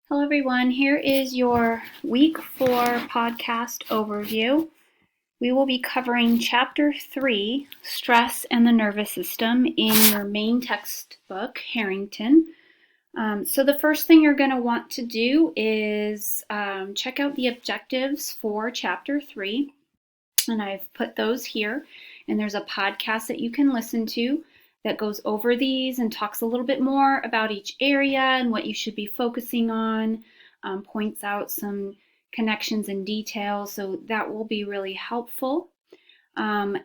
Hello everyone, here is your week 4 podcast overview. We will be covering chapter 3, Stress and the Nervous System, in your main textbook, Harrington. So the first thing you're going to want to do is check out the objectives for chapter 3, and I've put those here, and there's a podcast that you can listen to that goes over these and talks a little bit more about each area and what you should be focusing on, points out some connections and details, so that will be really helpful.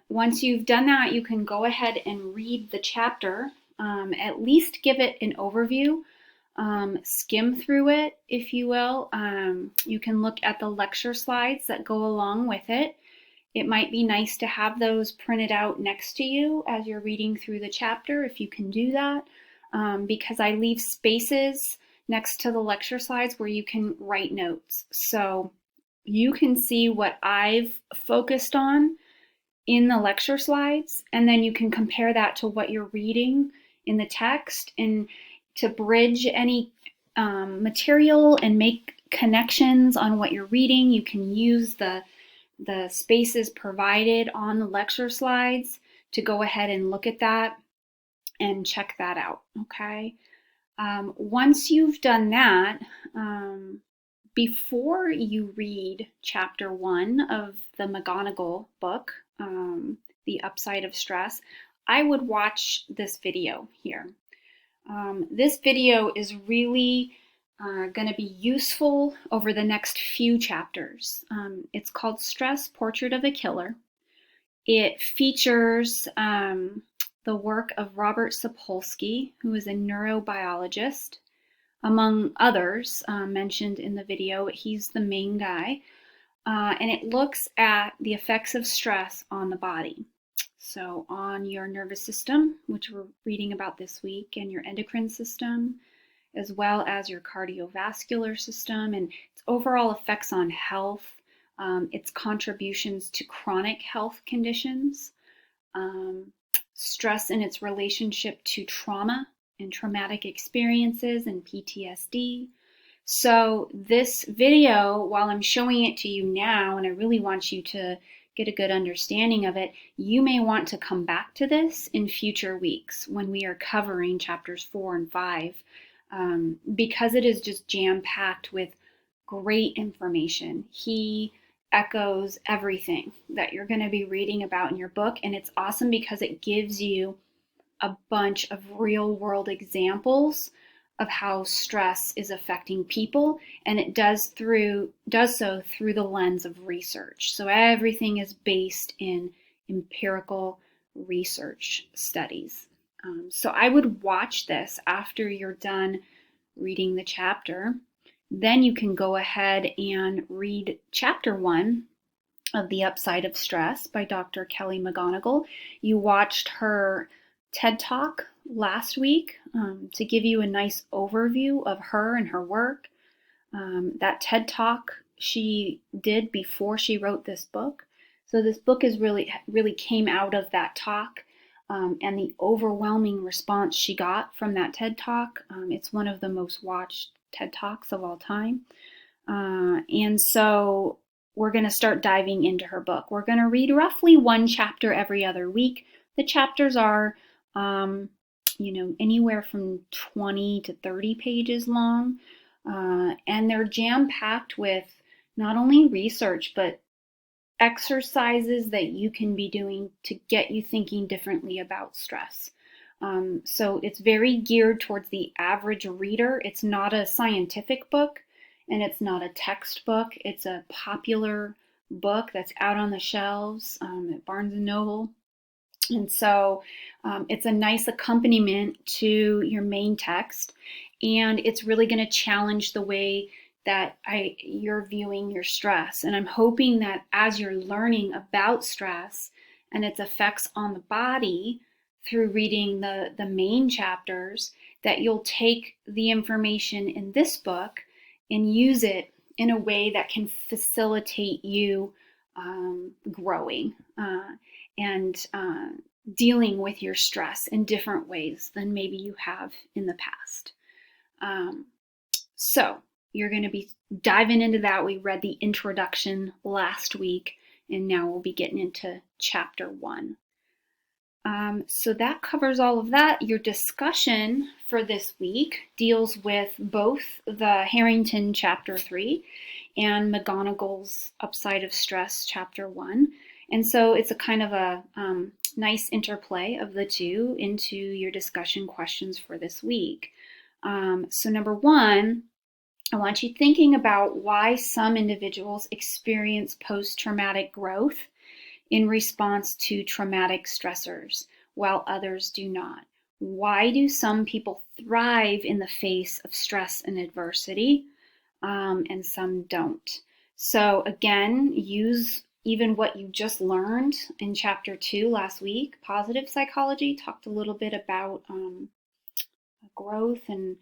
Once you've done that, you can go ahead and read the chapter, at least give it an overview, skim through it, if you will. You can look at the lecture slides that go along with it. It might be nice to have those printed out next to you as you're reading through the chapter, if you can do that, because I leave spaces next to the lecture slides where you can write notes. So you can see what I've focused on in the lecture slides, and then you can compare that to what you're reading in the text, and to bridge any material and make connections on what you're reading, you can use the spaces provided on the lecture slides to go ahead and look at that and check that out, okay? Once you've done that, before you read chapter 1 of the McGonigal book, The Upside of Stress, I would watch this video here. This video is really going to be useful over the next few chapters. It's called Stress, Portrait of a Killer. It features the work of Robert Sapolsky, who is a neurobiologist, among others mentioned in the video. He's the main guy. And it looks at the effects of stress on the body. So on your nervous system, which we're reading about this week, and your endocrine system, as well as your cardiovascular system, and its overall effects on health, its contributions to chronic health conditions, stress and its relationship to trauma and traumatic experiences and PTSD. So this video, while I'm showing it to you now, and I really want you to get a good understanding of it, you may want to come back to this in future weeks when we are covering chapters 4 and 5. Because it is just jam-packed with great information. He echoes everything that you're going to be reading about in your book, and it's awesome because it gives you a bunch of real-world examples of how stress is affecting people, and it does so through the lens of research. So everything is based in empirical research studies. So I would watch this after you're done reading the chapter. Then you can go ahead and read chapter 1 of The Upside of Stress by Dr. Kelly McGonigal. You watched her TED Talk last week to give you a nice overview of her and her work. That TED Talk she did before she wrote this book. So this book is really came out of that talk. And the overwhelming response she got from that TED Talk. It's one of the most watched TED Talks of all time. And so we're going to start diving into her book. We're going to read roughly one chapter every other week. The chapters are, anywhere from 20 to 30 pages long. And they're jam-packed with not only research, but exercises that you can be doing to get you thinking differently about stress. So it's very geared towards the average reader. It's not a scientific book, and it's not a textbook. It's a popular book that's out on the shelves at Barnes & Noble. And so it's a nice accompaniment to your main text, and it's really going to challenge the way that you're viewing your stress. And I'm hoping that as you're learning about stress and its effects on the body through reading the main chapters, that you'll take the information in this book and use it in a way that can facilitate you growing and dealing with your stress in different ways than maybe you have in the past. So you're going to be diving into that. We read the introduction last week, and now we'll be getting into chapter 1. So that covers all of that. Your discussion for this week deals with both the Harrington chapter 3 and McGonagall's Upside of Stress chapter 1. And so it's a kind of a nice interplay of the two into your discussion questions for this week. So number 1, I want you thinking about why some individuals experience post-traumatic growth in response to traumatic stressors, while others do not. Why do some people thrive in the face of stress and adversity, and some don't? So again, use even what you just learned in chapter 2 last week. Positive psychology talked a little bit about growth and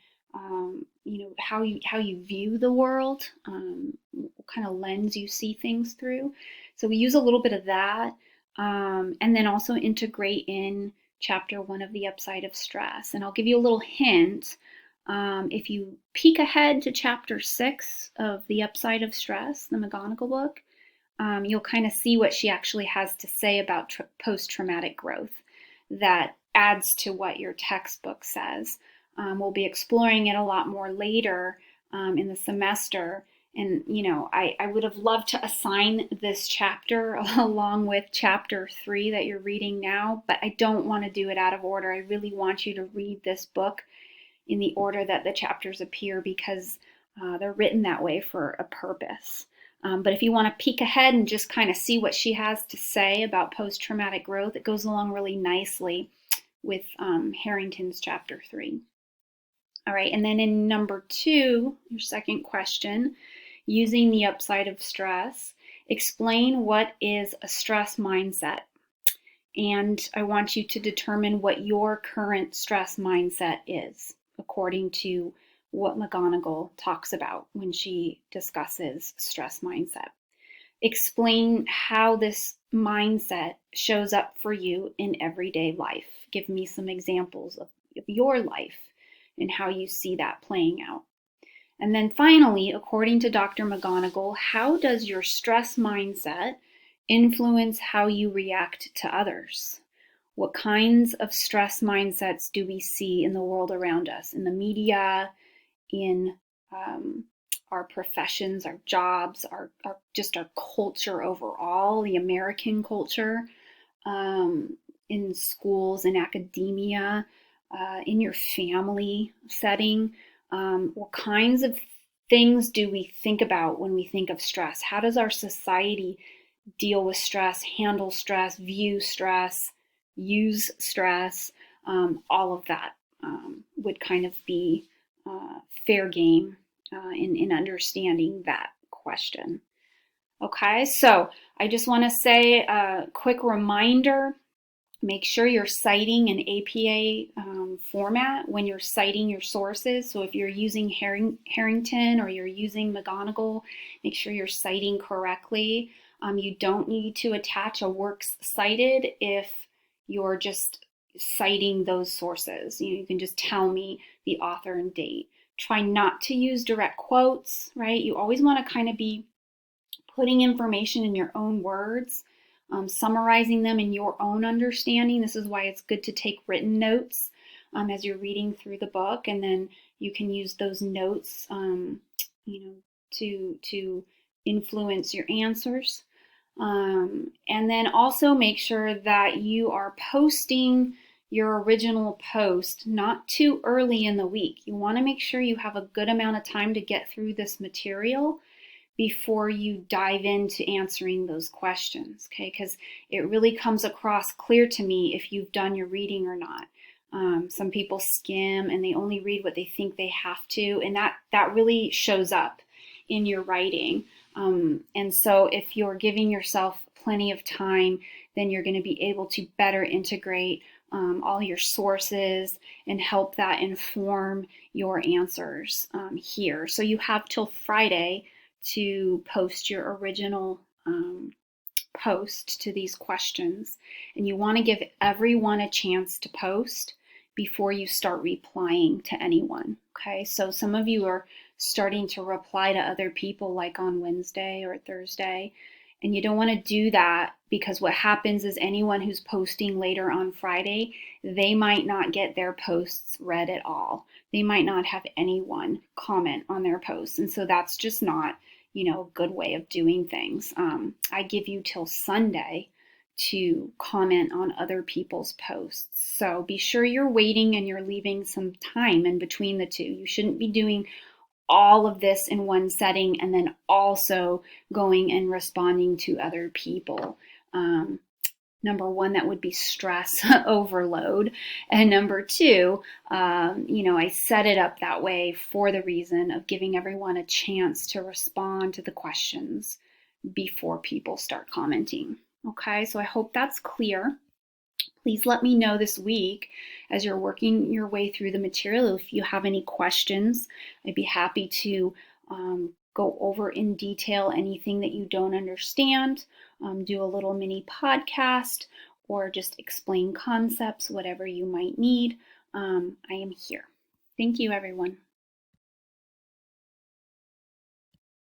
how you view the world, what kind of lens you see things through. So we use a little bit of that, and then also integrate in chapter 1 of the Upside of Stress. And I'll give you a little hint. If you peek ahead to chapter 6 of the Upside of Stress, the McGonagall book, you'll kind of see what she actually has to say about post-traumatic growth that adds to what your textbook says. We'll be exploring it a lot more later in the semester. And, I would have loved to assign this chapter along with chapter 3 that you're reading now, but I don't want to do it out of order. I really want you to read this book in the order that the chapters appear, because they're written that way for a purpose. But if you want to peek ahead and just kind of see what she has to say about post-traumatic growth, it goes along really nicely with Harrington's chapter 3. All right, and then in number 2, your second question, using the Upside of Stress, explain what is a stress mindset. And I want you to determine what your current stress mindset is, according to what McGonagall talks about when she discusses stress mindset. Explain how this mindset shows up for you in everyday life. Give me some examples of your life and how you see that playing out. And then finally, according to Dr. McGonagall, how does your stress mindset influence how you react to others? What kinds of stress mindsets do we see in the world around us, in the media, in our professions, our jobs, our culture overall, the American culture, in schools, in academia, in your family setting? What kinds of things do we think about when we think of stress? How does our society deal with stress, handle stress, view stress, use stress? All of that would kind of be fair game in understanding that question. Okay, so I just want to say a quick reminder. Make sure you're citing an APA format when you're citing your sources. So if you're using Harrington or you're using McGonagall, make sure you're citing correctly. You don't need to attach a works cited if you're just citing those sources. You can just tell me the author and date. Try not to use direct quotes, right? You always want to kind of be putting information in your own words, summarizing them in your own understanding. This is why it's good to take written notes as you're reading through the book, and then you can use those notes, to influence your answers. And then also make sure that you are posting your original post not too early in the week. You want to make sure you have a good amount of time to get through this material before you dive into answering those questions, okay? Because it really comes across clear to me if you've done your reading or not. Some people skim and they only read what they think they have to, and that really shows up in your writing. And so if you're giving yourself plenty of time, then you're going to be able to better integrate all your sources and help that inform your answers here. So you have till Friday to post your original post to these questions. And you want to give everyone a chance to post before you start replying to anyone. Okay, so some of you are starting to reply to other people like on Wednesday or Thursday. And you don't want to do that, because what happens is anyone who's posting later on Friday, they might not get their posts read at all. They might not have anyone comment on their posts. And so that's just not, a good way of doing things. I give you till Sunday to comment on other people's posts. So be sure you're waiting and you're leaving some time in between the two. You shouldn't be doing all of this in one setting and then also going and responding to other people. Number one, that would be stress overload. And number two, I set it up that way for the reason of giving everyone a chance to respond to the questions before people start commenting. Okay, so I hope that's clear. Please let me know this week as you're working your way through the material if you have any questions. I'd be happy to go over in detail anything that you don't understand, do a little mini podcast, or just explain concepts, whatever you might need. I am here. Thank you, everyone.